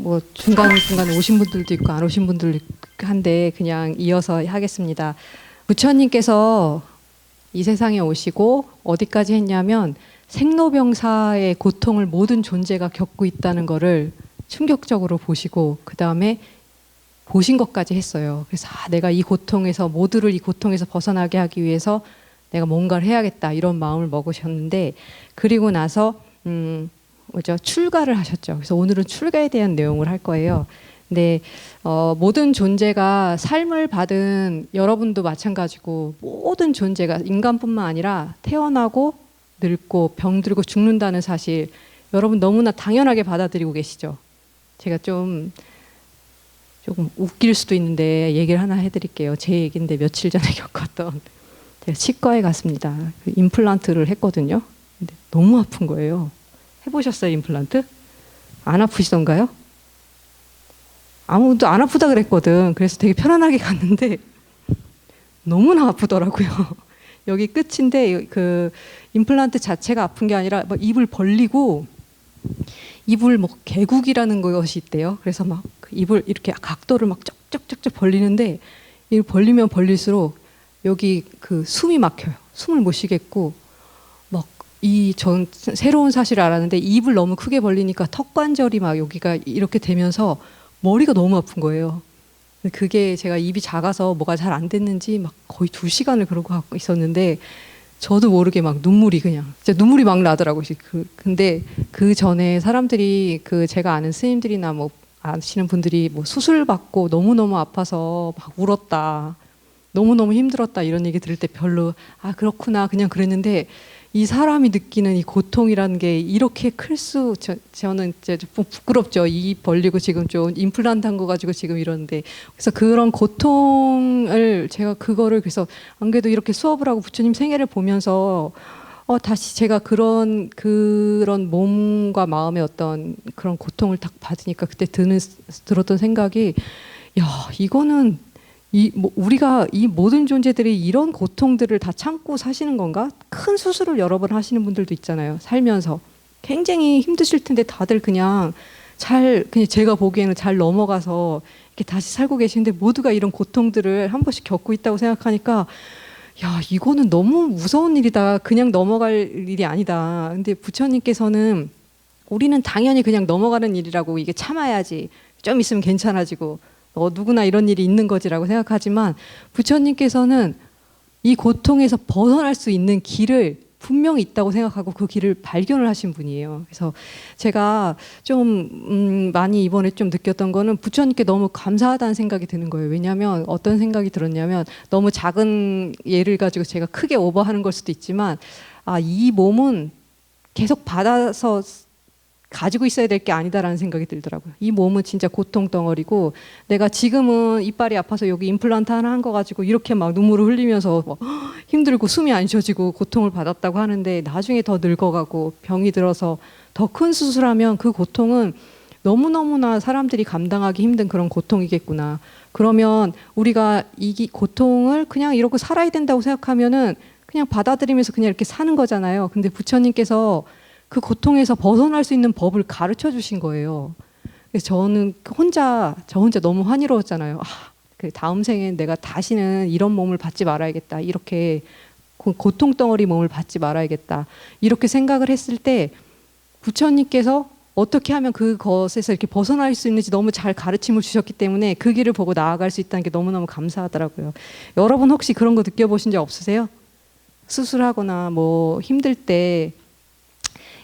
뭐 중간중간에 오신 분들도 있고 안 오신 분들도 있고 한데 그냥 이어서 하겠습니다. 부처님께서 이 세상에 오시고 어디까지 했냐면 생로병사의 고통을 모든 존재가 겪고 있다는 거를 충격적으로 보시고 그 다음에 보신 것까지 했어요. 그래서 내가 이 고통에서 모두를 이 고통에서 벗어나게 하기 위해서 내가 뭔가를 해야겠다 이런 마음을 먹으셨는데 그리고 나서 뭐죠? 출가를 하셨죠. 그래서 오늘은 출가에 대한 내용을 할 거예요. 근데 모든 존재가 삶을 받은 여러분도 마찬가지고 모든 존재가 인간뿐만 아니라 태어나고 늙고 병들고 죽는다는 사실 여러분 너무나 당연하게 받아들이고 계시죠. 제가 조금 웃길 수도 있는데 얘기를 하나 해드릴게요. 제 얘기인데 며칠 전에 겪었던 제가 치과에 갔습니다. 임플란트를 했거든요. 근데 너무 아픈 거예요. 해보셨어요, 임플란트? 안 아프시던가요? 아무도 안 아프다 그랬거든. 그래서 되게 편안하게 갔는데 너무나 아프더라고요. 여기 끝인데 그 임플란트 자체가 아픈 게 아니라 막 입을 벌리고 입을 뭐 개국이라는 것이 있대요. 그래서 막 입을 이렇게 각도를 막 쩍쩍쩍쩍 벌리는데 입을 벌리면 벌릴수록 여기 그 숨이 막혀요. 숨을 못 쉬겠고 막 전 새로운 사실을 알았는데 입을 너무 크게 벌리니까 턱 관절이 막 여기가 이렇게 되면서 머리가 너무 아픈 거예요. 그게 제가 입이 작아서 뭐가 잘 안 됐는지 막 거의 2시간을 그러고 갖고 있었는데 저도 모르게 막 눈물이 그냥 진짜 눈물이 막 나더라고요. 근데 그 전에 사람들이 제가 아는 스님들이나 뭐 아시는 분들이 뭐 수술 받고 너무너무 아파서 막 울었다. 너무너무 힘들었다 이런 얘기 들을 때 별로 그렇구나 그냥 그랬는데 이 사람이 느끼는 이 고통이라는 게 이렇게 저는 이제 좀 부끄럽죠. 입 벌리고 지금 좀 임플란트 한 거 가지고 지금 이러는데 그래서 그런 고통을 제가 그거를 그래서 안 그래도 이렇게 수업을 하고 부처님 생애를 보면서 다시 제가 그런 몸과 마음의 어떤 그런 고통을 딱 받으니까 그때 들었던 생각이 야 이거는 우리가 이 모든 존재들이 이런 고통들을 다 참고 사시는 건가? 큰 수술을 여러 번 하시는 분들도 있잖아요. 살면서. 굉장히 힘드실 텐데 다들 그냥 제가 보기에는 잘 넘어가서 이렇게 다시 살고 계시는데 모두가 이런 고통들을 한 번씩 겪고 있다고 생각하니까 야, 이거는 너무 무서운 일이다. 그냥 넘어갈 일이 아니다. 근데 부처님께서는 우리는 당연히 그냥 넘어가는 일이라고 이게 참아야지. 좀 있으면 괜찮아지고 누구나 이런 일이 있는 거지라고 생각하지만 부처님께서는 이 고통에서 벗어날 수 있는 길을 분명히 있다고 생각하고 그 길을 발견을 하신 분이에요. 그래서 제가 좀 많이 이번에 좀 느꼈던 거는 부처님께 너무 감사하다는 생각이 드는 거예요. 왜냐하면 어떤 생각이 들었냐면 너무 작은 예를 가지고 제가 크게 오버하는 걸 수도 있지만 이 몸은 계속 받아서 가지고 있어야 될 게 아니다라는 생각이 들더라고요. 이 몸은 진짜 고통 덩어리고 내가 지금은 이빨이 아파서 여기 임플란트 하나 한 거 가지고 이렇게 막 눈물을 흘리면서 힘들고 숨이 안 쉬어지고 고통을 받았다고 하는데 나중에 더 늙어가고 병이 들어서 더 큰 수술하면 그 고통은 너무너무나 사람들이 감당하기 힘든 그런 고통이겠구나. 그러면 우리가 이 고통을 그냥 이러고 살아야 된다고 생각하면은 그냥 받아들이면서 그냥 이렇게 사는 거잖아요. 근데 부처님께서 그 고통에서 벗어날 수 있는 법을 가르쳐 주신 거예요. 그래서 저는 저 혼자 너무 환희로웠잖아요. 그 다음 생엔 내가 다시는 이런 몸을 받지 말아야겠다. 이렇게 고통 덩어리 몸을 받지 말아야겠다. 이렇게 생각을 했을 때 부처님께서 어떻게 하면 그것에서 이렇게 벗어날 수 있는지 너무 잘 가르침을 주셨기 때문에 그 길을 보고 나아갈 수 있다는 게 너무너무 감사하더라고요. 여러분 혹시 그런 거 느껴보신 적 없으세요? 수술하거나 뭐 힘들 때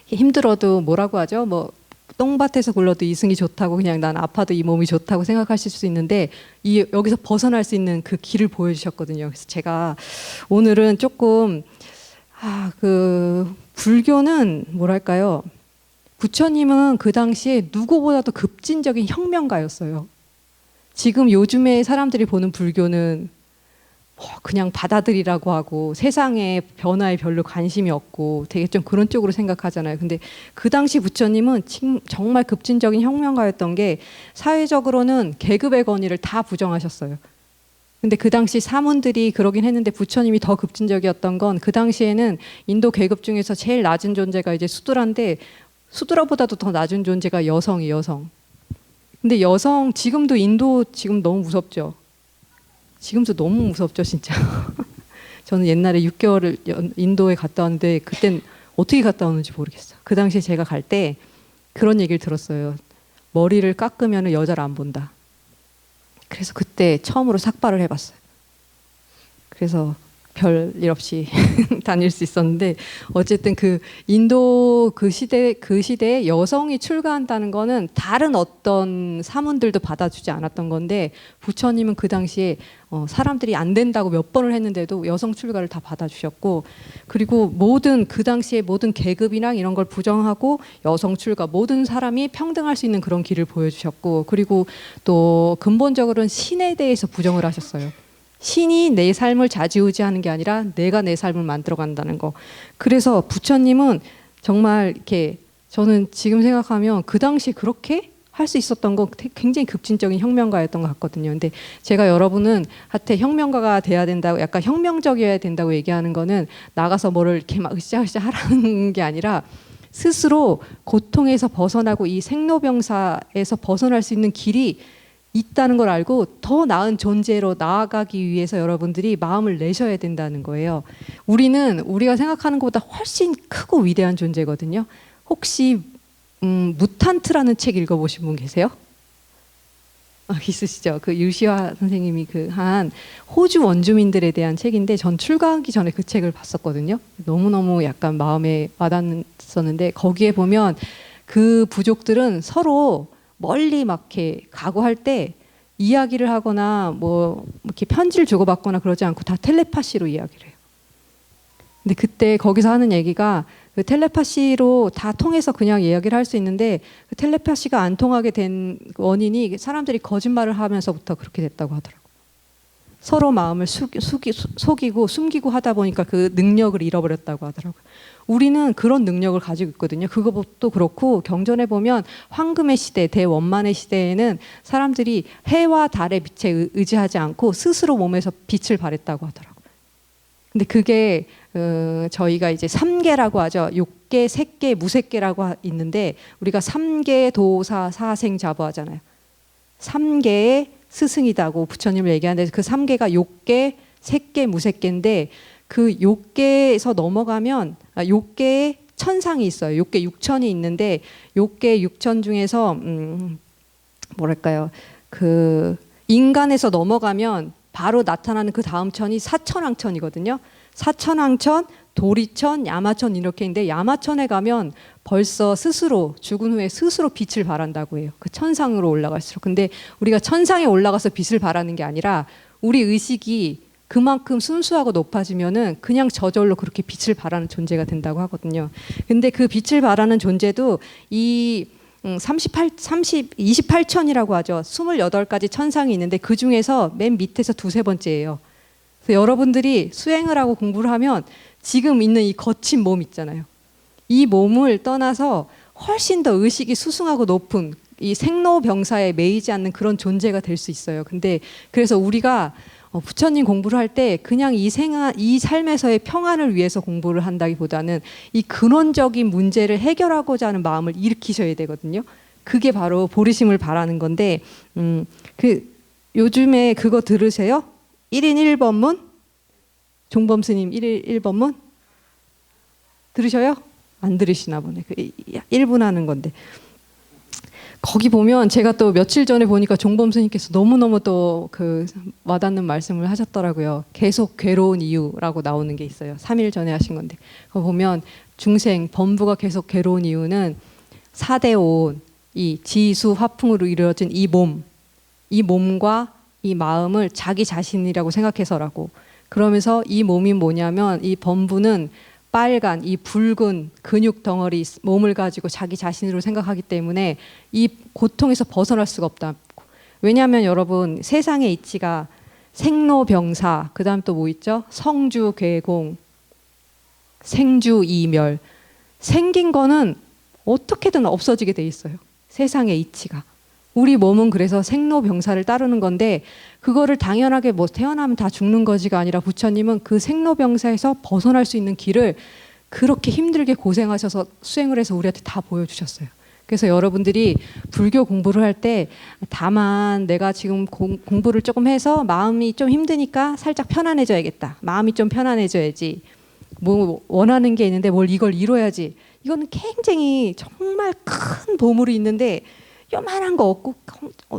힘들어도 뭐라고 하죠? 뭐 똥밭에서 굴러도 이승이 좋다고 그냥 난 아파도 이 몸이 좋다고 생각하실 수 있는데 여기서 벗어날 수 있는 그 길을 보여주셨거든요. 그래서 제가 오늘은 조금 불교는 뭐랄까요? 부처님은 그 당시에 누구보다도 급진적인 혁명가였어요. 지금 요즘에 사람들이 보는 불교는 그냥 받아들이라고 하고 세상의 변화에 별로 관심이 없고 되게 좀 그런 쪽으로 생각하잖아요. 근데 그 당시 부처님은 정말 급진적인 혁명가였던 게 사회적으로는 계급의 권위를 다 부정하셨어요. 근데 그 당시 사문들이 그러긴 했는데 부처님이 더 급진적이었던 건 그 당시에는 인도 계급 중에서 제일 낮은 존재가 이제 수두라인데 수두라보다도 더 낮은 존재가 여성이 여성. 근데 여성 지금도 인도 지금 너무 무섭죠. 지금도 너무 무섭죠, 진짜. 저는 옛날에 6개월을 인도에 갔다 왔는데 그땐 어떻게 갔다 오는지 모르겠어요. 그 당시에 제가 갈 때 그런 얘기를 들었어요. 머리를 깎으면 여자를 안 본다. 그래서 그때 처음으로 삭발을 해봤어요. 그래서 별일 없이 다닐 수 있었는데 어쨌든 그 인도 그 시대에 여성이 출가한다는 거는 다른 어떤 사문들도 받아주지 않았던 건데 부처님은 그 당시에 사람들이 안 된다고 몇 번을 했는데도 여성 출가를 다 받아주셨고 그리고 모든 그 당시에 모든 계급이랑 이런 걸 부정하고 여성 출가 모든 사람이 평등할 수 있는 그런 길을 보여주셨고 그리고 또 근본적으로는 신에 대해서 부정을 하셨어요. 신이 내 삶을 좌지우지하는 게 아니라 내가 내 삶을 만들어간다는 거. 그래서 부처님은 정말 이렇게 저는 지금 생각하면 그 당시 그렇게 할 수 있었던 거 굉장히 급진적인 혁명가였던 것 같거든요. 근데 제가 여러분은 한테 혁명가가 돼야 된다고 약간 혁명적이어야 된다고 얘기하는 거는 나가서 뭐를 이렇게 막 으쌰으쌰 하라는 게 아니라 스스로 고통에서 벗어나고 이 생로병사에서 벗어날 수 있는 길이 있다는 걸 알고 더 나은 존재로 나아가기 위해서 여러분들이 마음을 내셔야 된다는 거예요. 우리가 생각하는 것보다 훨씬 크고 위대한 존재거든요. 혹시 무탄트라는 책 읽어보신 분 계세요? 있으시죠? 그 유시화 선생님이 한 호주 원주민들에 대한 책인데 전 출가하기 전에 그 책을 봤었거든요. 너무너무 약간 마음에 와닿았었는데 거기에 보면 그 부족들은 서로 멀리 막 이렇게 각오할 때 이야기를 하거나 뭐 이렇게 편지를 주고받거나 그러지 않고 다 텔레파시로 이야기를 해요. 근데 그때 거기서 하는 얘기가 그 텔레파시로 다 통해서 그냥 이야기를 할 수 있는데 그 텔레파시가 안 통하게 된 원인이 사람들이 거짓말을 하면서부터 그렇게 됐다고 하더라고요. 서로 마음을 속이고 숨기고 하다 보니까 그 능력을 잃어버렸다고 하더라고요. 우리는 그런 능력을 가지고 있거든요. 그것도 그렇고 경전에 보면 황금의 시대, 대원만의 시대에는 사람들이 해와 달의 빛에 의지하지 않고 스스로 몸에서 빛을 발했다고 하더라고요. 근데 그게 저희가 이제 3계라고 하죠. 욕계, 색계, 무색계라고 있는데 우리가 3계 도사 사생 자부하잖아요. 3계의 스승이다고 부처님을 얘기하는데 그 3계가 욕계, 색계, 무색계인데 그 욕계에서 넘어가면 욕계에 천상이 있어요. 욕계 6천이 있는데 욕계 6천 중에서 뭐랄까요? 그 인간에서 넘어가면 바로 나타나는 그 다음 천이 사천왕천이거든요. 사천왕천, 도리천, 야마천 이렇게 있는데 야마천에 가면 벌써 스스로 죽은 후에 스스로 빛을 발한다고 해요. 그 천상으로 올라갈수록. 근데 우리가 천상에 올라가서 빛을 발하는 게 아니라 우리 의식이 그만큼 순수하고 높아지면은 그냥 저절로 그렇게 빛을 발하는 존재가 된다고 하거든요. 근데 그 빛을 발하는 존재도 이 28천이라고 하죠. 28가지 천상이 있는데 그 중에서 맨 밑에서 두세 번째예요. 그래서 여러분들이 수행을 하고 공부를 하면 지금 있는 이 거친 몸 있잖아요. 이 몸을 떠나서 훨씬 더 의식이 수승하고 높은 이 생로병사에 매이지 않는 그런 존재가 될 수 있어요. 근데 그래서 우리가 부처님 공부를 할 때 그냥 이 삶에서의 평안을 위해서 공부를 한다기보다는 이 근원적인 문제를 해결하고자 하는 마음을 일으키셔야 되거든요. 그게 바로 보리심을 바라는 건데 요즘에 그거 들으세요? 1인 1법문? 종범 스님 1인 1법문? 들으셔요? 안 들으시나 보네. 1분 하는 건데. 거기 보면 제가 또 며칠 전에 보니까 종범 스님께서 너무너무 또 와닿는 말씀을 하셨더라고요. 계속 괴로운 이유라고 나오는 게 있어요. 3일 전에 하신 건데. 거기 보면 중생, 범부가 계속 괴로운 이유는 4대 온, 이 지수, 화풍으로 이루어진 이 몸과 이 마음을 자기 자신이라고 생각해서라고. 그러면서 이 몸이 뭐냐면 이 범부는 빨간 이 붉은 근육 덩어리 몸을 가지고 자기 자신으로 생각하기 때문에 이 고통에서 벗어날 수가 없다. 왜냐하면 여러분 세상의 이치가 생로병사 그 다음 또 뭐 있죠? 성주괴공 생주이멸. 생긴 거는 어떻게든 없어지게 돼 있어요. 세상의 이치가. 우리 몸은 그래서 생로병사를 따르는 건데 그거를 당연하게 뭐 태어나면 다 죽는 거지가 아니라 부처님은 그 생로병사에서 벗어날 수 있는 길을 그렇게 힘들게 고생하셔서 수행을 해서 우리한테 다 보여주셨어요. 그래서 여러분들이 불교 공부를 할 때 다만 내가 지금 공부를 조금 해서 마음이 좀 힘드니까 살짝 편안해져야겠다. 마음이 좀 편안해져야지. 뭐 원하는 게 있는데 뭘 이걸 이뤄야지. 이거는 굉장히 정말 큰 보물이 있는데 요만한 거 얻고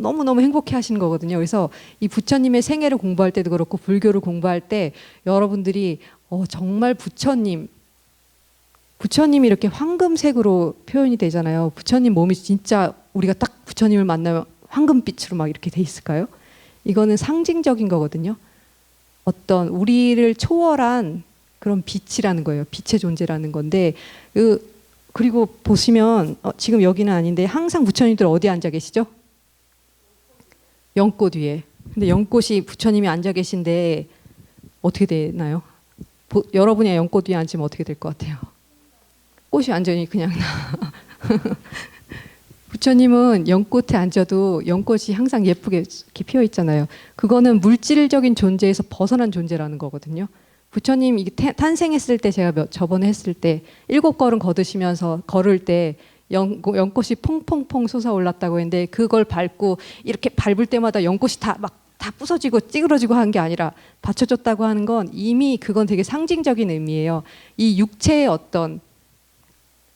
너무너무 행복해 하시는 거거든요. 그래서 이 부처님의 생애를 공부할 때도 그렇고 불교를 공부할 때 여러분들이 정말 부처님이 이렇게 황금색으로 표현이 되잖아요. 부처님 몸이 진짜 우리가 딱 부처님을 만나면 황금빛으로 막 이렇게 돼 있을까요? 이거는 상징적인 거거든요. 어떤 우리를 초월한 그런 빛이라는 거예요. 빛의 존재라는 건데 그리고 보시면 지금 여기는 아닌데 항상 부처님들 어디 앉아 계시죠? 연꽃 위에. 근데 연꽃이 부처님이 앉아 계신데 어떻게 되나요? 여러분이 연꽃 위에 앉으면 어떻게 될 것 같아요? 꽃이 완전히 그냥 부처님은 연꽃에 앉아도 연꽃이 항상 예쁘게 이렇게 피어 있잖아요. 그거는 물질적인 존재에서 벗어난 존재라는 거거든요. 부처님 탄생했을 때 제가 저번에 했을 때 7걸음 걷으시면서 걸을 때 연꽃이 퐁퐁퐁 솟아올랐다고 했는데 그걸 밟고 이렇게 밟을 때마다 연꽃이 다 부서지고 찌그러지고 한 게 아니라 받쳐줬다고 하는 건 이미 그건 되게 상징적인 의미예요. 이 육체의 어떤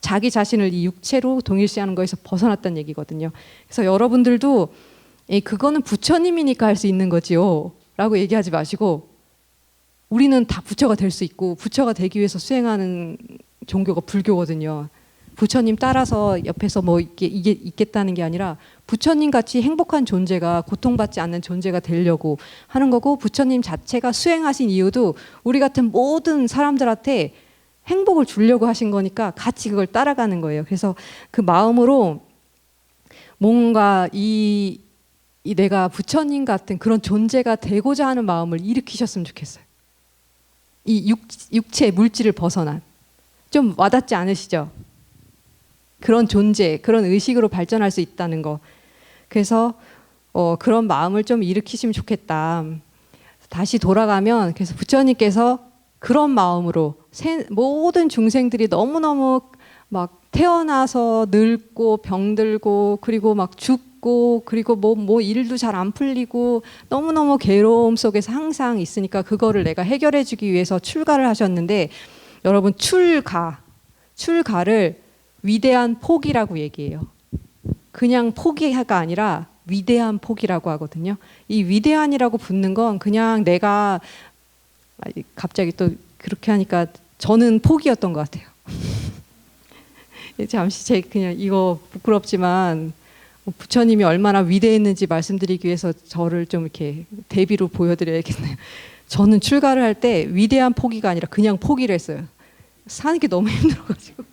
자기 자신을 이 육체로 동일시하는 거에서 벗어났다는 얘기거든요. 그래서 여러분들도 그거는 부처님이니까 할 수 있는 거지요 라고 얘기하지 마시고 우리는 다 부처가 될 수 있고 부처가 되기 위해서 수행하는 종교가 불교거든요. 부처님 따라서 옆에서 뭐 이게 있겠다는 게 아니라 부처님 같이 행복한 존재가 고통받지 않는 존재가 되려고 하는 거고 부처님 자체가 수행하신 이유도 우리 같은 모든 사람들한테 행복을 주려고 하신 거니까 같이 그걸 따라가는 거예요. 그래서 그 마음으로 뭔가 이 내가 부처님 같은 그런 존재가 되고자 하는 마음을 일으키셨으면 좋겠어요. 이 육체 물질을 벗어난 좀 와닿지 않으시죠? 그런 존재, 그런 의식으로 발전할 수 있다는 거. 그래서 그런 마음을 좀 일으키시면 좋겠다. 다시 돌아가면 그래서 부처님께서 그런 마음으로 모든 중생들이 너무너무 막 태어나서 늙고 병들고 그리고 막 죽고 그리고 뭐 일도 잘 안 풀리고 너무너무 괴로움 속에서 항상 있으니까 그거를 내가 해결해 주기 위해서 출가를 하셨는데 여러분 출가를 위대한 포기라고 얘기해요. 그냥 포기가 아니라 위대한 포기라고 하거든요. 이 위대한이라고 붙는 건 그냥 내가 갑자기 또 그렇게 하니까 저는 포기였던 것 같아요. 잠시 그냥 이거 부끄럽지만 부처님이 얼마나 위대했는지 말씀드리기 위해서 저를 좀 이렇게 대비로 보여드려야겠네요. 저는 출가를 할 때 위대한 포기가 아니라 그냥 포기를 했어요. 사는 게 너무 힘들어가지고.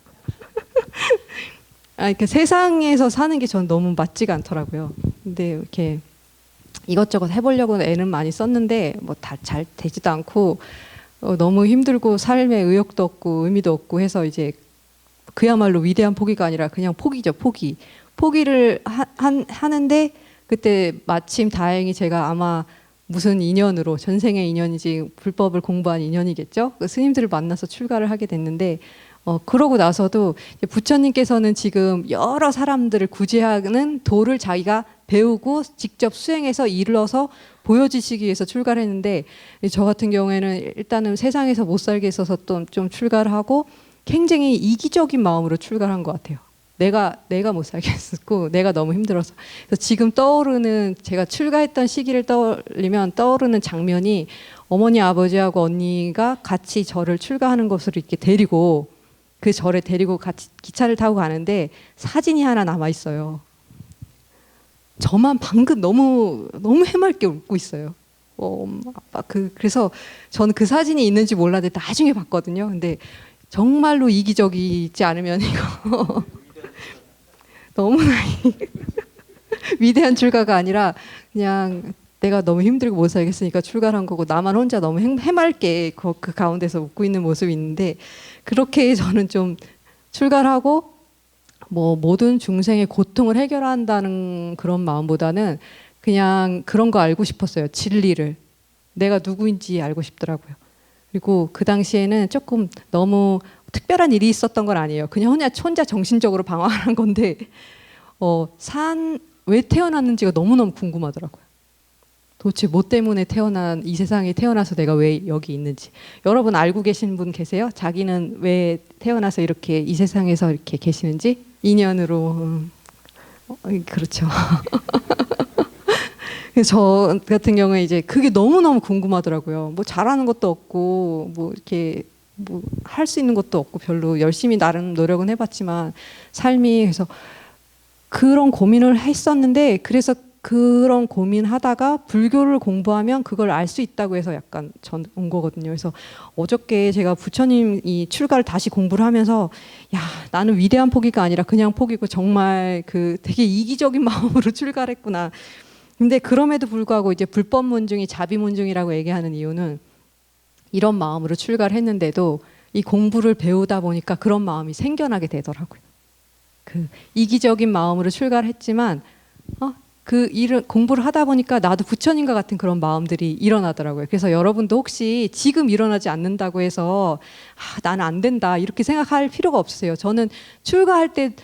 그러니까 세상에서 사는 게 저는 너무 맞지가 않더라고요. 근데 이렇게 이것저것 해보려고 애는 많이 썼는데 뭐 다 잘 되지도 않고 너무 힘들고 삶에 의욕도 없고 의미도 없고 해서 이제 그야말로 위대한 포기가 아니라 그냥 포기죠. 포기를 하는데 그때 마침 다행히 제가 아마 무슨 인연으로 전생의 인연이지 불법을 공부한 인연이겠죠. 그 스님들을 만나서 출가를 하게 됐는데 그러고 나서도 부처님께서는 지금 여러 사람들을 구제하는 도를 자기가 배우고 직접 수행해서 이르러서 보여주시기 위해서 출가를 했는데 저 같은 경우에는 일단은 세상에서 못 살게 있어서 또 좀 출가를 하고 굉장히 이기적인 마음으로 출가를 한 것 같아요. 내가 못 살겠고 내가 너무 힘들어서. 그래서 지금 떠오르는 제가 출가했던 시기를 떠올리면 떠오르는 장면이 어머니 아버지하고 언니가 같이 저를 출가하는 것으로 이렇게 데리고 그 절에 데리고 같이 기차를 타고 가는데 사진이 하나 남아 있어요. 저만 방금 너무 해맑게 웃고 있어요. 아빠 그래서 저는 그 사진이 있는지 몰랐는데 나중에 봤거든요. 근데 정말로 이기적이지 않으면 이거 너무나 위대한 출가가 아니라 그냥 내가 너무 힘들고 못 살겠으니까 출가를 한 거고 나만 혼자 너무 해맑게 그 가운데서 웃고 있는 모습이 있는데 그렇게 저는 좀 출가를 하고 뭐 모든 중생의 고통을 해결한다는 그런 마음보다는 그냥 그런 거 알고 싶었어요. 진리를. 내가 누구인지 알고 싶더라고요. 그리고 그 당시에는 조금 너무 특별한 일이 있었던 건 아니에요. 그냥 혼자 정신적으로 방황한 건데 왜 태어났는지가 너무너무 궁금하더라고요. 도대체 뭐 때문에 이 세상에 태어나서 내가 왜 여기 있는지. 여러분 알고 계신 분 계세요? 자기는 왜 태어나서 이렇게 이 세상에서 이렇게 계시는지? 인연으로. 그렇죠. 저 같은 경우에 이제 그게 너무너무 궁금하더라고요. 뭐 잘하는 것도 없고, 뭐 이렇게 뭐 할 수 있는 것도 없고, 별로 열심히 나름 노력은 해봤지만, 삶이 그래서 그런 고민을 했었는데, 그래서 그런 고민하다가 불교를 공부하면 그걸 알 수 있다고 해서 약간 전 온 거거든요. 그래서 어저께 제가 부처님 이 출가를 다시 공부를 하면서 야, 나는 위대한 포기가 아니라 그냥 포기고 정말 그 되게 이기적인 마음으로 출가를 했구나. 근데 그럼에도 불구하고 이제 불법 문중이 자비 문중이라고 얘기하는 이유는 이런 마음으로 출가를 했는데도 이 공부를 배우다 보니까 그런 마음이 생겨나게 되더라고요. 그 이기적인 마음으로 출가를 했지만 그 일을 공부를 하다 보니까 나도 부처님과 같은 그런 마음들이 일어나더라고요. 그래서 여러분도 혹시 지금 일어나지 않는다고 해서 나는 안 된다 이렇게 생각할 필요가 없으세요. 저는 출가할 때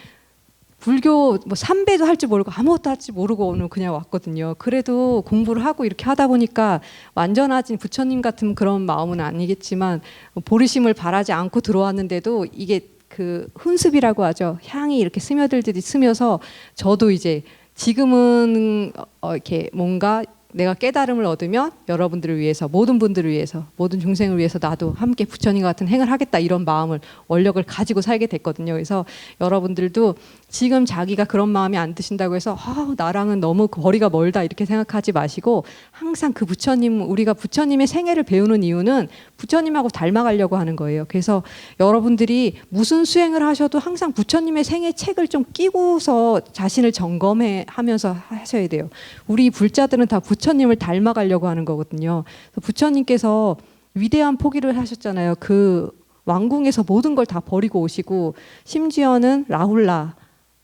불교 뭐 삼배도 할 줄 모르고 아무것도 할 줄 모르고 오늘 그냥 왔거든요. 그래도 공부를 하고 이렇게 하다 보니까 완전하진 부처님 같은 그런 마음은 아니겠지만 보리심을 바라지 않고 들어왔는데도 이게 그 훈습이라고 하죠. 향이 이렇게 스며들듯이 스며서 저도 이제 지금은 이렇게 뭔가 내가 깨달음을 얻으면 여러분들을 위해서, 모든 분들을 위해서, 모든 중생을 위해서 나도 함께 부처님과 같은 행을 하겠다 이런 마음을, 원력을 가지고 살게 됐거든요. 그래서 여러분들도 지금 자기가 그런 마음이 안 드신다고 해서 나랑은 너무 거리가 멀다 이렇게 생각하지 마시고 항상 그 부처님, 우리가 부처님의 생애를 배우는 이유는 부처님하고 닮아가려고 하는 거예요. 그래서 여러분들이 무슨 수행을 하셔도 항상 부처님의 생애 책을 좀 끼고서 자신을 점검하면서 하셔야 돼요. 우리 불자들은 다 부처님을 닮아가려고 하는 거거든요. 부처님께서 위대한 포기를 하셨잖아요. 그 왕궁에서 모든 걸 다 버리고 오시고 심지어는 라훌라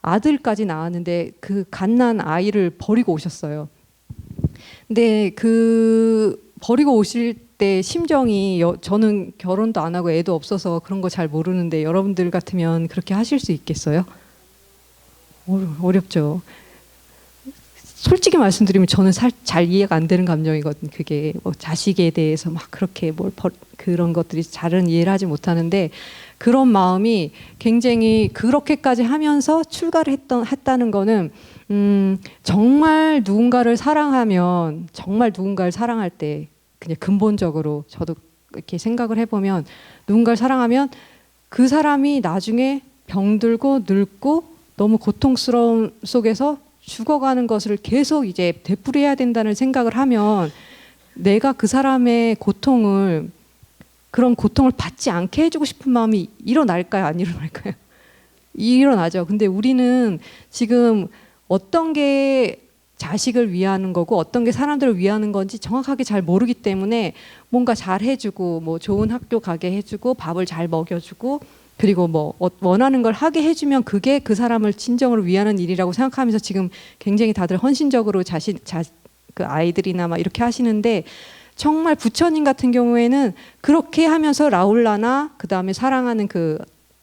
아들까지 낳았는데 그 갓난 아이를 버리고 오셨어요. 근데 그 버리고 오실 때 심정이 저는 결혼도 안 하고 애도 없어서 그런 거 잘 모르는데 여러분들 같으면 그렇게 하실 수 있겠어요? 어렵죠. 솔직히 말씀드리면 저는 잘 이해가 안 되는 감정이거든요. 그게 뭐 자식에 대해서 막 그렇게 그런 것들이 잘은 이해를 하지 못하는데 그런 마음이 굉장히 그렇게까지 하면서 출가를 했다는 거는 정말 누군가를 사랑하면 정말 누군가를 사랑할 때 그냥 근본적으로 저도 이렇게 생각을 해보면 누군가를 사랑하면 그 사람이 나중에 병들고 늙고 너무 고통스러움 속에서 죽어가는 것을 계속 이제 되풀이해야 된다는 생각을 하면 내가 그 사람의 그런 고통을 받지 않게 해주고 싶은 마음이 일어날까요? 안 일어날까요? 일어나죠. 근데 우리는 지금 어떤 게 자식을 위하는 거고 어떤 게 사람들을 위하는 건지 정확하게 잘 모르기 때문에 뭔가 잘 해주고 뭐 좋은 학교 가게 해주고 밥을 잘 먹여주고 그리고 뭐 원하는 걸 하게 해주면 그게 그 사람을 진정으로 위하는 일이라고 생각하면서 지금 굉장히 다들 헌신적으로 그 아이들이나 막 이렇게 하시는데 정말 부처님 같은 경우에는 그렇게 하면서 라울라나 그 다음에 사랑하는 그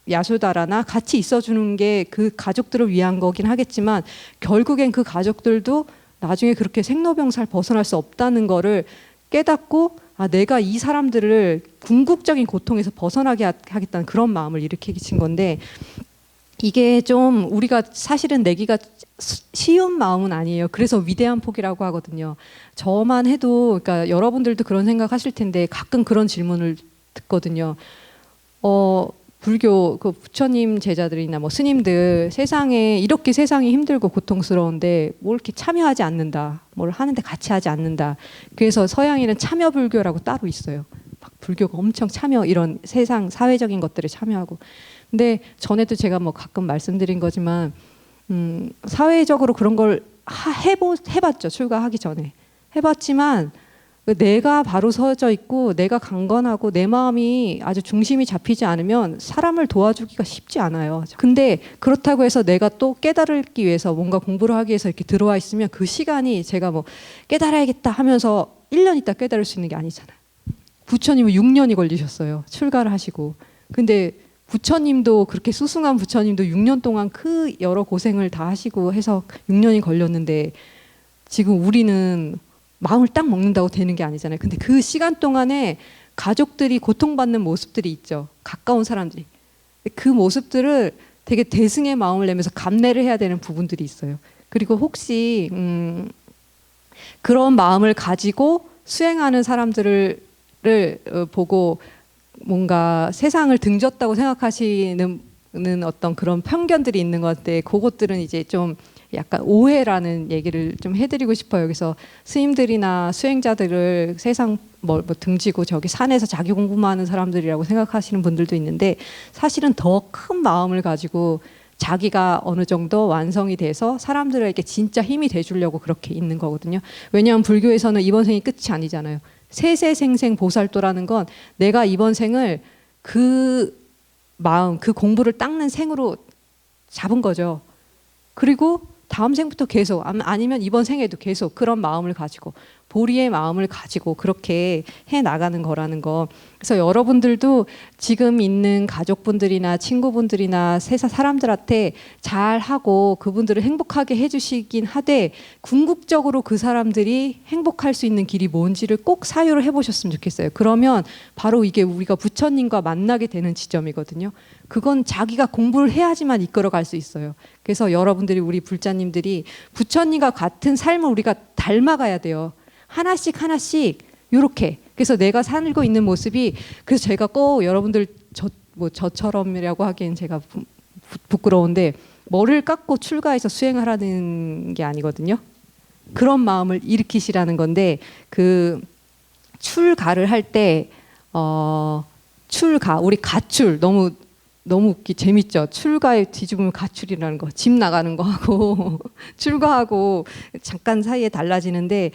야소다라나 같이 있어주는 게 그 가족들을 위한 거긴 하겠지만 결국엔 그 가족들도 나중에 그렇게 생로병사를 벗어날 수 없다는 거를 깨닫고 내가 이 사람들을 궁극적인 고통에서 벗어나게 하겠다는 그런 마음을 일으키신 건데 이게 좀 우리가 사실은 내기가 쉬운 마음은 아니에요. 그래서 위대한 포기라고 하거든요. 저만 해도 그러니까 여러분들도 그런 생각하실 텐데 가끔 그런 질문을 듣거든요. 불교 그 부처님 제자들이나 뭐 스님들 세상에 이렇게 세상이 힘들고 고통스러운데 뭘 이렇게 참여하지 않는다. 뭘 하는데 같이 하지 않는다. 그래서 서양에는 참여 불교라고 따로 있어요. 막 불교가 엄청 참여 이런 세상 사회적인 것들에 참여하고. 근데 전에도 제가 뭐 가끔 말씀드린 거지만 사회적으로 그런 걸 해봤죠. 출가하기 전에 해봤지만 내가 바로 서져 있고 내가 강건하고 내 마음이 아주 중심이 잡히지 않으면 사람을 도와주기가 쉽지 않아요. 근데 그렇다고 해서 내가 또 깨달기 위해서 뭔가 공부를 하기 위해서 이렇게 들어와 있으면 그 시간이 제가 뭐 깨달아야겠다 하면서 1년 있다 깨달을 수 있는 게 아니잖아요. 부처님은 6년이 걸리셨어요. 출가를 하시고. 근데 부처님도 그렇게 수승한 부처님도 6년 동안 그 여러 고생을 다 하시고 해서 6년이 걸렸는데 지금 우리는 마음을 딱 먹는다고 되는 게 아니잖아요. 근데 그 시간 동안에 가족들이 고통받는 모습들이 있죠. 가까운 사람들이. 그 모습들을 되게 대승의 마음을 내면서 감내를 해야 되는 부분들이 있어요. 그리고 혹시 그런 마음을 가지고 수행하는 사람들을 보고 뭔가 세상을 등졌다고 생각하시는 어떤 그런 편견들이 있는 것 같은데 그것들은 이제 좀 약간 오해라는 얘기를 좀 해드리고 싶어요. 그래서 스님들이나 수행자들을 세상 뭐 등지고 저기 산에서 자기 공부만 하는 사람들이라고 생각하시는 분들도 있는데 사실은 더 큰 마음을 가지고 자기가 어느 정도 완성이 돼서 사람들에게 진짜 힘이 돼주려고 그렇게 있는 거거든요. 왜냐하면 불교에서는 이번 생이 끝이 아니잖아요. 세세생생 보살도라는 건 내가 이번 생을 그 마음, 그 공부를 닦는 생으로 잡은 거죠. 그리고 다음 생부터 계속 아니면 이번 생에도 계속 그런 마음을 가지고 보리의 마음을 가지고 그렇게 해 나가는 거라는 거. 그래서 여러분들도 지금 있는 가족분들이나 친구분들이나 세상 사람들한테 잘하고 그분들을 행복하게 해주시긴 하되 궁극적으로 그 사람들이 행복할 수 있는 길이 뭔지를 꼭 사유를 해보셨으면 좋겠어요. 그러면 바로 이게 우리가 부처님과 만나게 되는 지점이거든요. 그건 자기가 공부를 해야지만 이끌어갈 수 있어요. 그래서 여러분들이 우리 불자님들이 부처님과 같은 삶을 우리가 닮아가야 돼요. 하나씩 하나씩 요렇게. 그래서 내가 살고 있는 모습이 그래서 제가 꼭 여러분들 저처럼이라고 하기엔 제가 부끄러운데 머리를 깎고 출가해서 수행하라는 게 아니거든요. 그런 마음을 일으키시라는 건데 그 출가를 할 때 출가 우리 가출 너무 웃기 재밌죠. 출가에 뒤집으면 가출이라는 거. 집 나가는 거 하고 출가하고 잠깐 사이에 달라지는데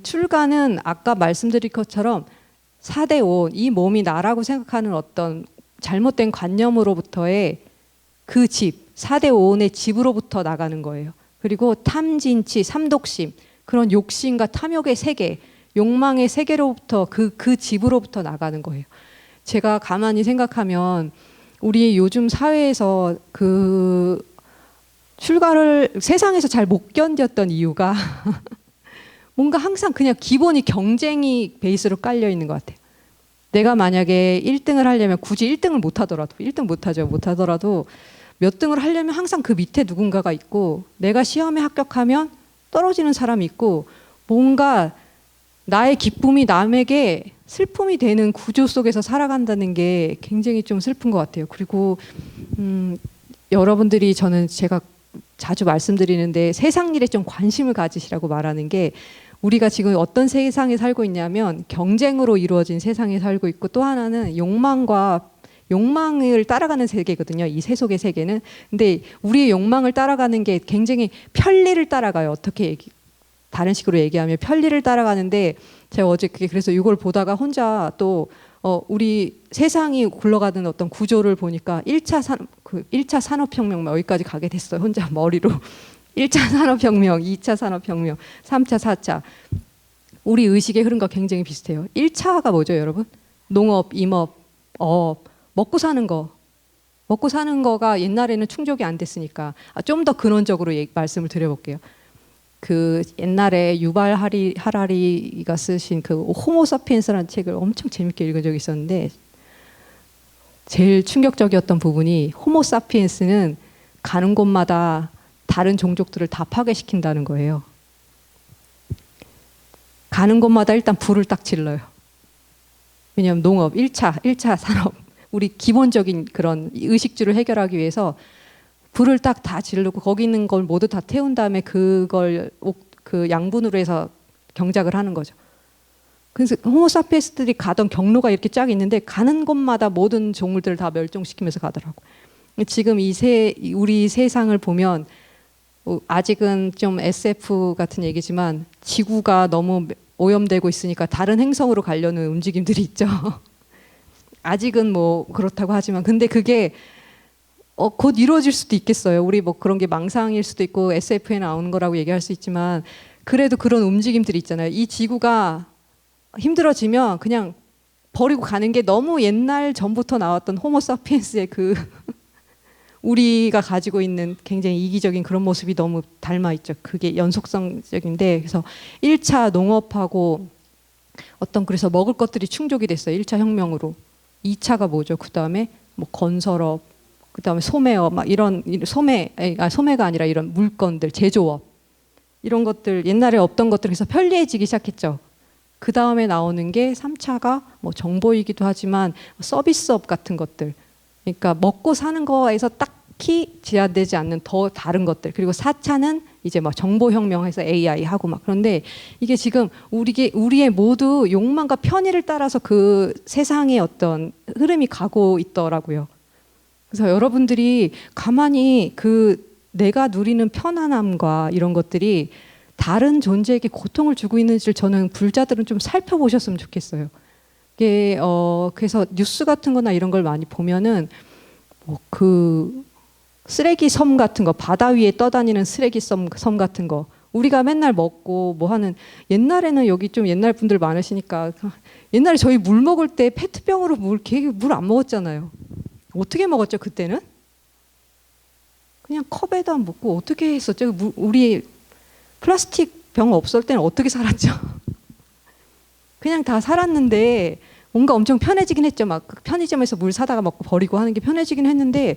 출가는 아까 말씀드린 것처럼 4대 5, 이 몸이 나라고 생각하는 어떤 잘못된 관념으로부터의 그 집, 4대 5원의 집으로부터 나가는 거예요. 그리고 탐진치, 삼독심, 그런 욕심과 탐욕의 세계, 욕망의 세계로부터 그 집으로부터 나가는 거예요. 제가 가만히 생각하면 우리 요즘 사회에서 그 출가를 세상에서 잘 못 견뎠던 이유가 뭔가 항상 그냥 기본이 경쟁이 베이스로 깔려 있는 것 같아요. 내가 만약에 1등을 하려면 굳이 1등을 못 하더라도 1등 못 하죠. 못 하더라도 몇 등을 하려면 항상 그 밑에 누군가가 있고 내가 시험에 합격하면 떨어지는 사람이 있고 뭔가 나의 기쁨이 남에게 슬픔이 되는 구조 속에서 살아간다는 게 굉장히 좀 슬픈 것 같아요. 그리고 여러분들이 저는 제가 자주 말씀드리는데 세상 일에 좀 관심을 가지시라고 말하는 게 우리가 지금 어떤 세상에 살고 있냐면 경쟁으로 이루어진 세상에 살고 있고 또 하나는 욕망을 따라가는 세계거든요. 이 세속의 세계는. 근데 우리의 욕망을 따라가는 게 굉장히 편리를 따라가요. 다른 식으로 얘기하면 편리를 따라가는데 제가 어제 그래서 이걸 보다가 혼자 또 우리 세상이 굴러가는 어떤 구조를 보니까 1차 산업혁명 여기까지 가게 됐어요. 혼자 머리로. 1차 산업혁명, 2차 산업혁명, 3차, 4차. 우리 의식의 흐름과 굉장히 비슷해요. 1차가 뭐죠, 여러분? 농업, 임업, 어업, 먹고 사는 거. 먹고 사는 거가 옛날에는 충족이 안 됐으니까. 좀 더 근원적으로 말씀을 드려볼게요. 그 옛날에 유발 하라리가 쓰신 그 호모사피엔스라는 책을 엄청 재밌게 읽은 적이 있었는데 제일 충격적이었던 부분이 호모사피엔스는 가는 곳마다 다른 종족들을 다 파괴시킨다는 거예요. 가는 곳마다 일단 불을 딱 질러요. 왜냐하면 농업, 1차 산업, 우리 기본적인 그런 의식주를 해결하기 위해서 불을 딱 다 지르고 거기 있는 걸 모두 다 태운 다음에 그걸 그 양분으로 해서 경작을 하는 거죠. 그래서 호모사피엔스들이 가던 경로가 이렇게 쫙 있는데 가는 곳마다 모든 종들을 다 멸종시키면서 가더라고. 지금 우리 세상을 보면 아직은 좀 SF 같은 얘기지만 지구가 너무 오염되고 있으니까 다른 행성으로 가려는 움직임들이 있죠. 아직은 뭐 그렇다고 하지만 근데 그게 곧 이루어질 수도 있겠어요. 우리 뭐 그런 게 망상일 수도 있고 SF에 나오는 거라고 얘기할 수 있지만 그래도 그런 움직임들이 있잖아요. 이 지구가 힘들어지면 그냥 버리고 가는 게 너무 옛날 전부터 나왔던 호모사피엔스의 그 우리가 가지고 있는 굉장히 이기적인 그런 모습이 너무 닮아 있죠. 그게 연속성적인데, 그래서 1차 농업하고 어떤 그래서 먹을 것들이 충족이 됐어요. 1차 혁명으로. 2차가 뭐죠? 그 다음에 뭐 건설업, 그 다음에 소매업, 막 이런 소매가 아니라 이런 물건들, 제조업 이런 것들 옛날에 없던 것들에서 편리해지기 시작했죠. 그 다음에 나오는 게 3차가 뭐 정보이기도 하지만 서비스업 같은 것들. 그러니까 먹고 사는 거에서 딱히 제한되지 않는 더 다른 것들. 그리고 4차는 이제 막 정보혁명해서 AI 하고 막. 그런데 이게 지금 우리의 모두 욕망과 편의를 따라서 그 세상의 어떤 흐름이 가고 있더라고요. 그래서 여러분들이 가만히 그 내가 누리는 편안함과 이런 것들이 다른 존재에게 고통을 주고 있는지를 저는 불자들은 좀 살펴보셨으면 좋겠어요. 이게 그래서 뉴스 같은 거나 이런 걸 많이 보면은 뭐 그 쓰레기 섬 같은 거, 바다 위에 떠다니는 쓰레기 섬 같은 거 우리가 맨날 먹고 뭐 하는, 옛날에는 여기 좀 옛날 분들 많으시니까 옛날에 저희 물 먹을 때 페트병으로 물 안 먹었잖아요. 어떻게 먹었죠 그때는? 그냥 컵에다 먹고 어떻게 했었죠? 우리 플라스틱 병 없을 때는 어떻게 살았죠? 그냥 다 살았는데 뭔가 엄청 편해지긴 했죠. 막 편의점에서 물 사다가 먹고 버리고 하는 게 편해지긴 했는데,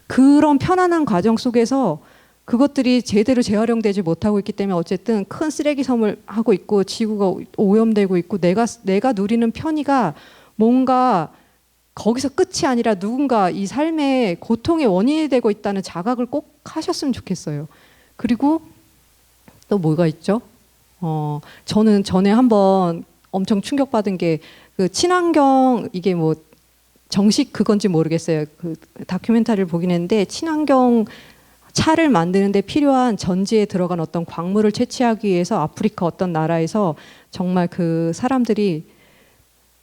그런 편안한 과정 속에서 그것들이 제대로 재활용되지 못하고 있기 때문에 어쨌든 큰 쓰레기 섬을 하고 있고 지구가 오염되고 있고, 내가 누리는 편의가 뭔가 거기서 끝이 아니라 누군가 이 삶의 고통의 원인이 되고 있다는 자각을 꼭 하셨으면 좋겠어요. 그리고 또 뭐가 있죠? 저는 전에 한번 엄청 충격받은 게 그 친환경, 이게 뭐 정식 그건지 모르겠어요. 그 다큐멘터리를 보긴 했는데, 친환경 차를 만드는데 필요한 전지에 들어간 어떤 광물을 채취하기 위해서 아프리카 어떤 나라에서 정말 그 사람들이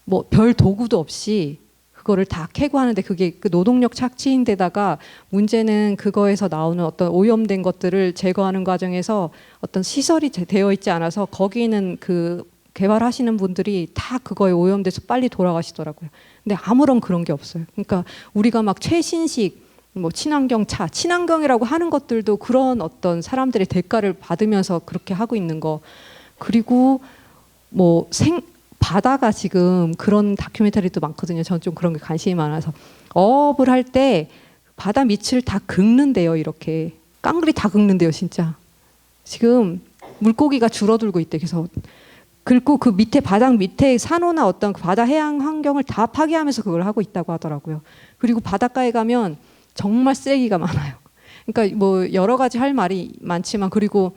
뭐 별 도구도 없이 그거를 다 캐고 하는데, 그게 그 노동력 착취인데다가 문제는 그거에서 나오는 어떤 오염된 것들을 제거하는 과정에서 어떤 시설이 되어 있지 않아서 거기는 그 개발하시는 분들이 다 그거에 오염돼서 빨리 돌아가시더라고요. 근데 아무런 그런 게 없어요. 그러니까 우리가 막 최신식 뭐 친환경 차, 친환경이라고 하는 것들도 그런 어떤 사람들의 대가를 받으면서 그렇게 하고 있는 거. 그리고 뭐 바다가 지금 그런 다큐멘터리도 많거든요. 저는 좀 그런 게 관심이 많아서. 어업을 할 때 바다 밑을 다 긁는데요. 이렇게 깡그리 다 긁는데요. 진짜. 지금 물고기가 줄어들고 있대. 그래서 긁고 그 밑에 바닥 밑에 산호나 어떤 바다 해양 환경을 다 파괴하면서 그걸 하고 있다고 하더라고요. 그리고 바닷가에 가면 정말 쓰레기가 많아요. 그러니까 뭐 여러 가지 할 말이 많지만, 그리고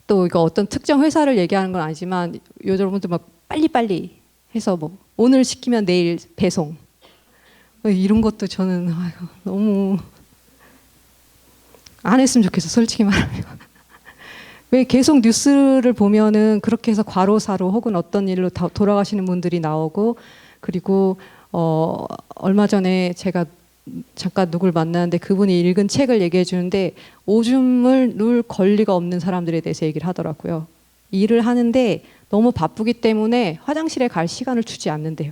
또 이거 어떤 특정 회사를 얘기하는 건 아니지만 여러분들 막 빨리빨리 해서 뭐 오늘 시키면 내일 배송 이런 것도 저는 너무 안 했으면 좋겠어, 솔직히 말하면. 왜 계속 뉴스를 보면은 그렇게 해서 과로사로 혹은 어떤 일로 다 돌아가시는 분들이 나오고, 그리고 얼마 전에 제가 잠깐 누굴 만났는데 그분이 읽은 책을 얘기해 주는데, 오줌을 눌 권리가 없는 사람들에 대해서 얘기를 하더라고요. 일을 하는데 너무 바쁘기 때문에 화장실에 갈 시간을 주지 않는데요.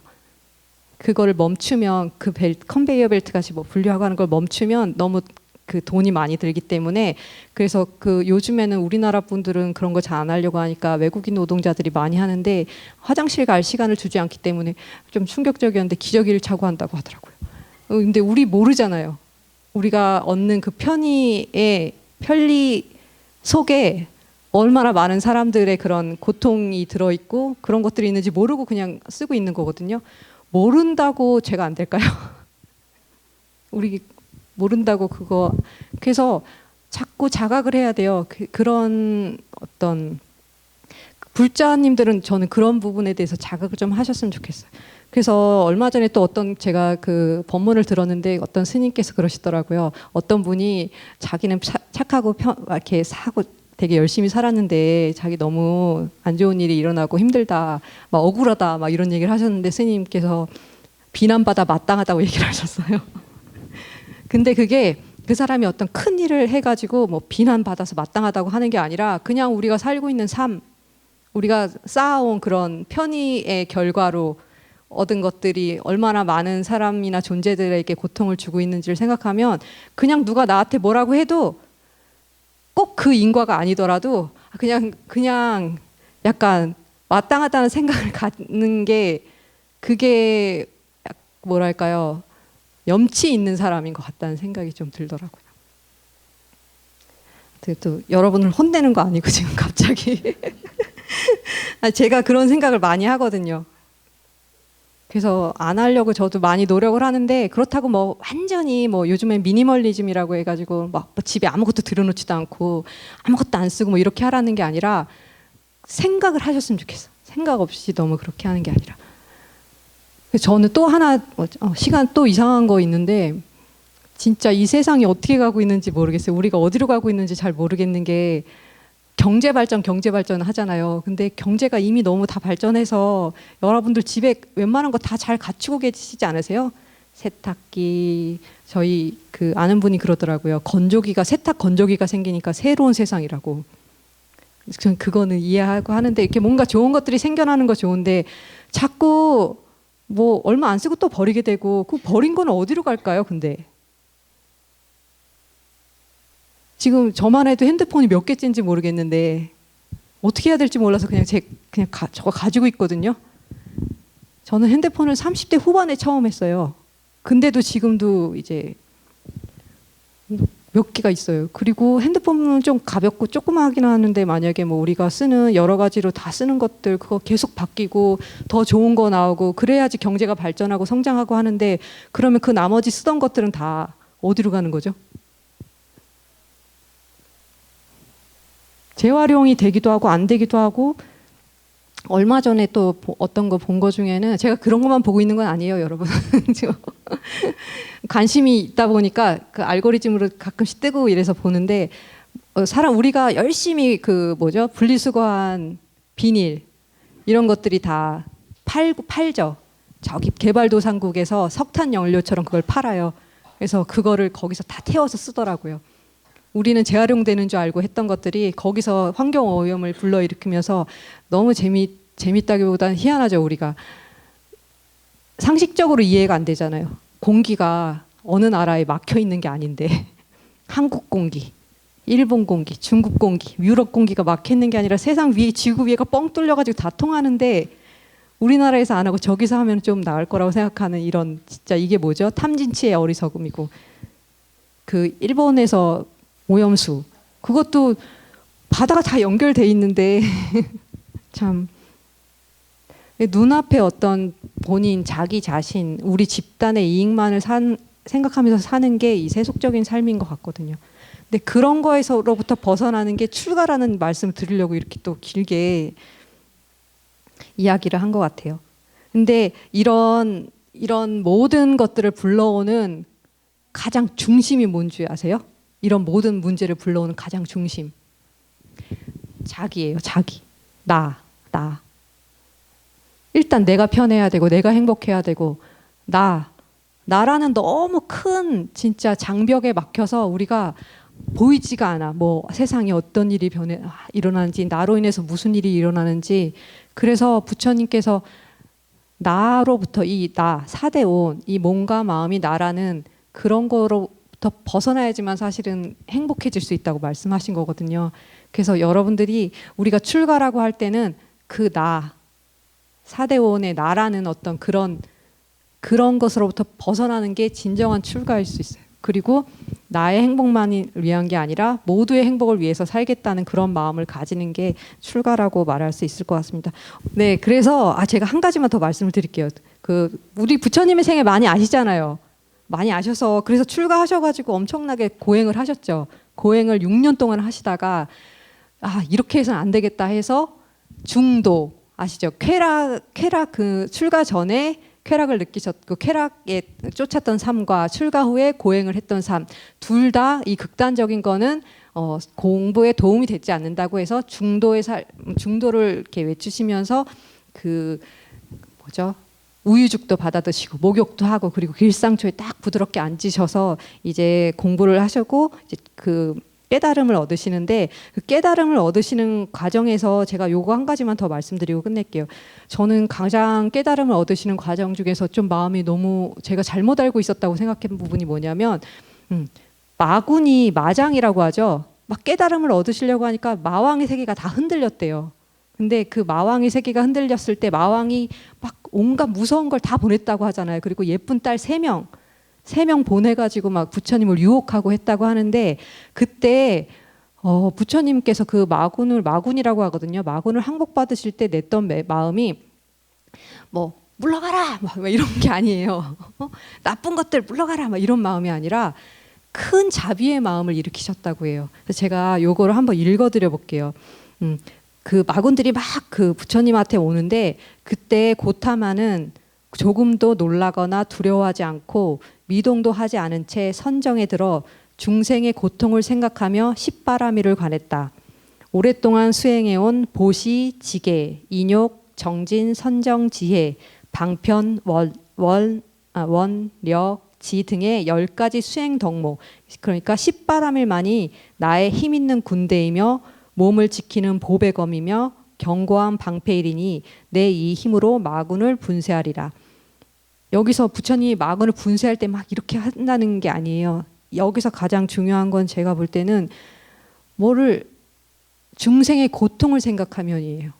그거를 멈추면 그 컨베이어 벨트 같이 뭐 분류하고 하는 걸 멈추면 너무 그 돈이 많이 들기 때문에, 그래서 그 요즘에는 우리나라 분들은 그런 거 잘 안 하려고 하니까 외국인 노동자들이 많이 하는데, 화장실 갈 시간을 주지 않기 때문에 좀 충격적이었는데 기저귀를 차고 한다고 하더라고요. 근데 우리 모르잖아요. 우리가 얻는 그 편리 속에 얼마나 많은 사람들의 그런 고통이 들어있고 그런 것들이 있는지 모르고 그냥 쓰고 있는 거거든요. 모른다고 죄가 안 될까요? 우리 모른다고 그거. 그래서 자꾸 자각을 해야 돼요. 그런 어떤 불자님들은 저는 그런 부분에 대해서 자각을 좀 하셨으면 좋겠어요. 그래서 얼마 전에 또 어떤 제가 그 법문을 들었는데 어떤 스님께서 그러시더라고요. 어떤 분이 자기는 착하고 이렇게 사고 되게 열심히 살았는데 자기 너무 안 좋은 일이 일어나고 힘들다, 막 억울하다, 막 이런 얘기를 하셨는데 스님께서 비난받아 마땅하다고 얘기를 하셨어요. 근데 그게 그 사람이 어떤 큰 일을 해가지고 뭐 비난받아서 마땅하다고 하는 게 아니라 그냥 우리가 살고 있는 삶, 우리가 쌓아온 그런 편의의 결과로 얻은 것들이 얼마나 많은 사람이나 존재들에게 고통을 주고 있는지를 생각하면 그냥 누가 나한테 뭐라고 해도 꼭 그 인과가 아니더라도 그냥 약간 마땅하다는 생각을 갖는 게 그게 뭐랄까요, 염치 있는 사람인 것 같다는 생각이 좀 들더라고요. 또 여러분을 혼내는 거 아니고 지금 갑자기 제가 그런 생각을 많이 하거든요. 그래서 안 하려고 저도 많이 노력을 하는데, 그렇다고 뭐 완전히 뭐 요즘에 미니멀리즘이라고 해가지고 막 집에 아무것도 들여놓지도 않고 아무것도 안 쓰고 뭐 이렇게 하라는 게 아니라 생각을 하셨으면 좋겠어. 생각 없이 너무 그렇게 하는 게 아니라. 저는 또 하나 시간 또 이상한 거 있는데, 진짜 이 세상이 어떻게 가고 있는지 모르겠어요. 우리가 어디로 가고 있는지 잘 모르겠는 게, 경제 발전 하잖아요. 근데 경제가 이미 너무 다 발전해서 여러분들 집에 웬만한 거 다 잘 갖추고 계시지 않으세요? 세탁기, 저희 그 아는 분이 그러더라고요. 세탁 건조기가 생기니까 새로운 세상이라고. 전 그거는 이해하고 하는데, 이렇게 뭔가 좋은 것들이 생겨나는 거 좋은데 자꾸 뭐 얼마 안 쓰고 또 버리게 되고, 그 버린 거는 어디로 갈까요? 근데 지금 저만 해도 핸드폰이 몇 개째인지 모르겠는데 어떻게 해야 될지 몰라서 저거 가지고 있거든요. 저는 핸드폰을 30대 후반에 처음 했어요. 근데도 지금도 이제 몇 개가 있어요. 그리고 핸드폰은 좀 가볍고 조그마하긴 하는데, 만약에 뭐 우리가 쓰는 여러 가지로 다 쓰는 것들 그거 계속 바뀌고 더 좋은 거 나오고 그래야지 경제가 발전하고 성장하고 하는데, 그러면 그 나머지 쓰던 것들은 다 어디로 가는 거죠? 재활용이 되기도 하고 안 되기도 하고. 얼마 전에 또 어떤 거 본 거 중에는, 제가 그런 것만 보고 있는 건 아니에요, 여러분. 관심이 있다 보니까 그 알고리즘으로 가끔씩 뜨고 이래서 보는데, 우리가 열심히 분리수거한 비닐 이런 것들이 다 팔죠. 저기 개발도상국에서 석탄 연료처럼 그걸 팔아요. 그래서 그거를 거기서 다 태워서 쓰더라고요. 우리는 재활용되는 줄 알고 했던 것들이 거기서 환경 오염을 불러일으키면서 너무 재밌다기보다는 희한하죠. 우리가 상식적으로 이해가 안 되잖아요. 공기가 어느 나라에 막혀 있는 게 아닌데 한국 공기, 일본 공기, 중국 공기, 유럽 공기가 막혀 있는 게 아니라 세상 위에, 지구 위에가 뻥 뚫려가지고 다 통하는데, 우리나라에서 안 하고 저기서 하면 좀 나을 거라고 생각하는, 이런, 진짜 이게 뭐죠? 탐진치의 어리석음이고. 그 일본에서 오염수, 그것도 바다가 다 연결돼 있는데 참 눈앞에 어떤 본인, 자기 자신, 우리 집단의 이익만을 생각하면서 사는 게 이 세속적인 삶인 것 같거든요. 근데 그런 거에서로부터 벗어나는 게 출가라는 말씀을 드리려고 이렇게 또 길게 이야기를 한 것 같아요. 근데 이런 모든 것들을 불러오는 가장 중심이 뭔지 아세요? 이런 모든 문제를 불러오는 가장 중심, 자기예요. 자기. 나. 일단 내가 편해야 되고 내가 행복해야 되고, 나라는 너무 큰 진짜 장벽에 막혀서 우리가 보이지가 않아. 뭐 세상에 어떤 일이 일어나는지, 나로 인해서 무슨 일이 일어나는지. 그래서 부처님께서 나로부터, 이 나, 사대온, 이 몸과 마음이 나라는 그런 거로부터 벗어나야지만 사실은 행복해질 수 있다고 말씀하신 거거든요. 그래서 여러분들이 우리가 출가라고 할 때는 그 나, 사대원의 나라는 어떤 그런 것으로부터 벗어나는 게 진정한 출가일 수 있어요. 그리고 나의 행복만을 위한 게 아니라 모두의 행복을 위해서 살겠다는 그런 마음을 가지는 게 출가라고 말할 수 있을 것 같습니다. 네, 그래서 제가 한 가지만 더 말씀을 드릴게요. 우리 부처님의 생애 많이 아시잖아요. 많이 아셔서, 그래서 출가하셔가지고 엄청나게 고행을 하셨죠. 고행을 6년 동안 하시다가 이렇게 해서는 안 되겠다 해서 중도, 아시죠? 쾌락 그 출가 전에 쾌락을 느끼셨고, 쾌락에 쫓았던 삶과 출가 후에 고행을 했던 삶, 둘 다 이 극단적인 거는 공부에 도움이 되지 않는다고 해서 중도를 이렇게 외치시면서 우유죽도 받아 드시고 목욕도 하고, 그리고 일상초에 딱 부드럽게 앉으셔서 이제 공부를 하시고, 이제 깨달음을 얻으시는데 그 깨달음을 얻으시는 과정에서 제가 요거 한 가지만 더 말씀드리고 끝낼게요. 저는 가장 깨달음을 얻으시는 과정 중에서 좀 마음이 너무 제가 잘못 알고 있었다고 생각한 부분이 뭐냐면 마군이 마장이라고 하죠. 막 깨달음을 얻으시려고 하니까 마왕의 세계가 다 흔들렸대요. 근데 그 마왕의 세계가 흔들렸을 때 마왕이 막 온갖 무서운 걸 다 보냈다고 하잖아요. 그리고 예쁜 딸 3명 보내가지고 막 부처님을 유혹하고 했다고 하는데 그때 부처님께서 그 마군이라고 하거든요. 마군을 항복받으실 때 냈던 마음이 뭐 물러가라 막 이런 게 아니에요. 나쁜 것들 물러가라 막 이런 마음이 아니라 큰 자비의 마음을 일으키셨다고 해요. 그래서 제가 요거를 한번 읽어드려 볼게요. 그 마군들이 막 그 부처님한테 오는데 그때 고타마는 조금도 놀라거나 두려워하지 않고 미동도 하지 않은 채 선정에 들어 중생의 고통을 생각하며 십바라미를 관했다. 오랫동안 수행해온 보시, 지계, 인욕, 정진, 선정, 지혜, 방편, 원력, 지 등의 10가지 수행 덕목, 그러니까 십바라밀만이 나의 힘 있는 군대이며 몸을 지키는 보배검이며 견고한 방패일이니 내 이 힘으로 마군을 분쇄하리라. 여기서 부처님이 마군을 분쇄할 때 막 이렇게 한다는 게 아니에요. 여기서 가장 중요한 건 제가 볼 때는 뭐를 중생의 고통을 생각하면이에요.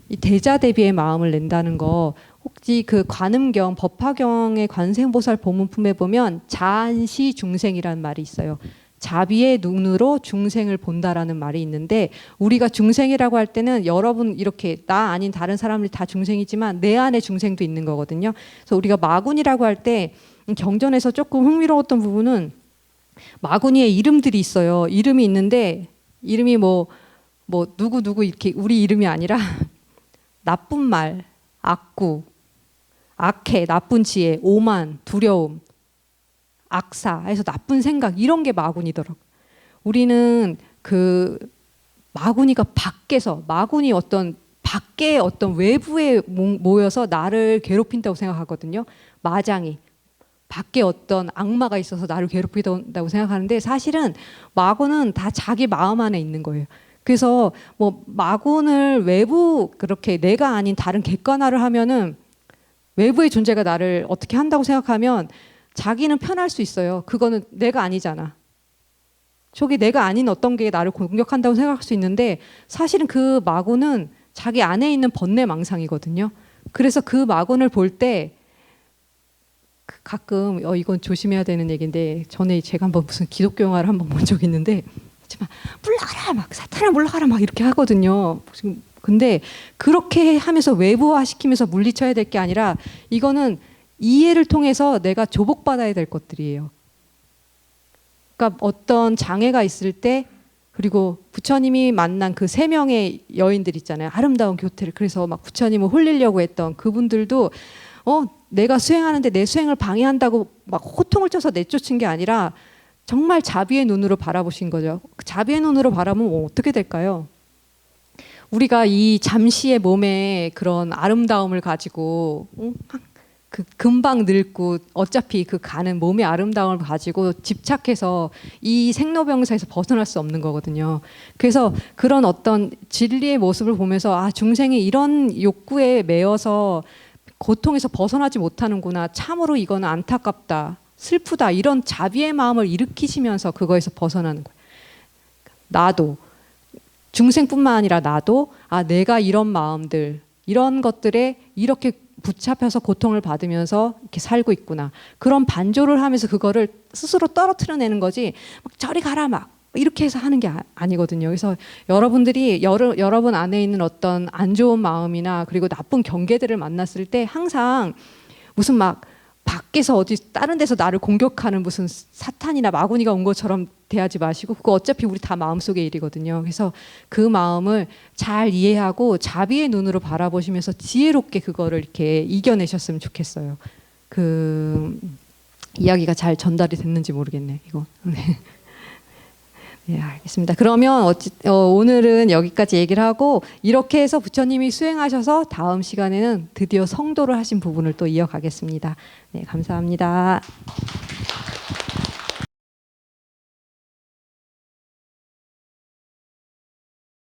이 대자대비의 마음을 낸다는 거 혹시 그 관음경 법화경의 관세음보살 법문품에 보면 자안시 중생이라는 말이 있어요. 자비의 눈으로 중생을 본다라는 말이 있는데 우리가 중생이라고 할 때는 여러분 이렇게 나 아닌 다른 사람들이 다 중생이지만 내 안에 중생도 있는 거거든요. 그래서 우리가 마군이라고 할 때 경전에서 조금 흥미로웠던 부분은 마군이의 이름들이 있어요. 이름이 있는데 이름이 뭐 누구 이렇게 우리 이름이 아니라 나쁜 말, 악구, 악해, 나쁜 지혜, 오만, 두려움, 악사, 해서 나쁜 생각 이런 게 마군이더라고. 우리는 그 마군이가 밖에서 마군이 어떤 밖에 어떤 외부에 모여서 나를 괴롭힌다고 생각하거든요. 마장이 밖에 어떤 악마가 있어서 나를 괴롭힌다고 생각하는데 사실은 마군은 다 자기 마음 안에 있는 거예요. 그래서 뭐 마군을 외부 그렇게 내가 아닌 다른 객관화를 하면은 외부의 존재가 나를 어떻게 한다고 생각하면 자기는 편할 수 있어요. 그거는 내가 아니잖아. 저게 내가 아닌 어떤 게 나를 공격한다고 생각할 수 있는데 사실은 그 마군은 자기 안에 있는 번뇌망상이거든요. 그래서 그 마군을 볼 때 가끔 이건 조심해야 되는 얘기인데 전에 제가 한번 무슨 기독교 영화를 한번 본 적이 있는데 물러가라 막 사탄아 물러가라 막 이렇게 하거든요. 근데 그렇게 하면서 외부화시키면서 물리쳐야 될 게 아니라 이거는 이해를 통해서 내가 조복받아야 될 것들이에요. 그러니까 어떤 장애가 있을 때 그리고 부처님이 만난 그 3명의 여인들 있잖아요. 아름다운 교태를 그래서 막 부처님을 홀리려고 했던 그분들도 내가 수행하는데 내 수행을 방해한다고 막 호통을 쳐서 내쫓은 게 아니라 정말 자비의 눈으로 바라보신 거죠. 그 자비의 눈으로 바라보면 어떻게 될까요? 우리가 이 잠시의 몸에 그런 아름다움을 가지고 그 금방 늙고 어차피 그 가는 몸의 아름다움을 가지고 집착해서 이 생로병사에서 벗어날 수 없는 거거든요. 그래서 그런 어떤 진리의 모습을 보면서 중생이 이런 욕구에 매여서 고통에서 벗어나지 못하는구나. 참으로 이거는 안타깝다. 슬프다. 이런 자비의 마음을 일으키시면서 그거에서 벗어나는 거예요. 나도 중생뿐만 아니라 나도 내가 이런 마음들 이런 것들에 이렇게 붙잡혀서 고통을 받으면서 이렇게 살고 있구나. 그런 반조를 하면서 그거를 스스로 떨어뜨려내는 거지 막 저리 가라 막 이렇게 해서 하는 게 아니거든요. 그래서 여러분들이 여러분 안에 있는 어떤 안 좋은 마음이나 그리고 나쁜 경계들을 만났을 때 항상 무슨 막 밖에서 어디 다른 데서 나를 공격하는 무슨 사탄이나 마구니가 온 것처럼 대하지 마시고 그거 어차피 우리 다 마음속의 일이거든요. 그래서 그 마음을 잘 이해하고 자비의 눈으로 바라보시면서 지혜롭게 그거를 이렇게 이겨내셨으면 좋겠어요. 그 이야기가 잘 전달이 됐는지 모르겠네. 이거. 네, 알겠습니다. 그러면 오늘은 여기까지 얘기를 하고 이렇게 해서 부처님이 수행하셔서 다음 시간에는 드디어 성도를 하신 부분을 또 이어가겠습니다. 네, 감사합니다.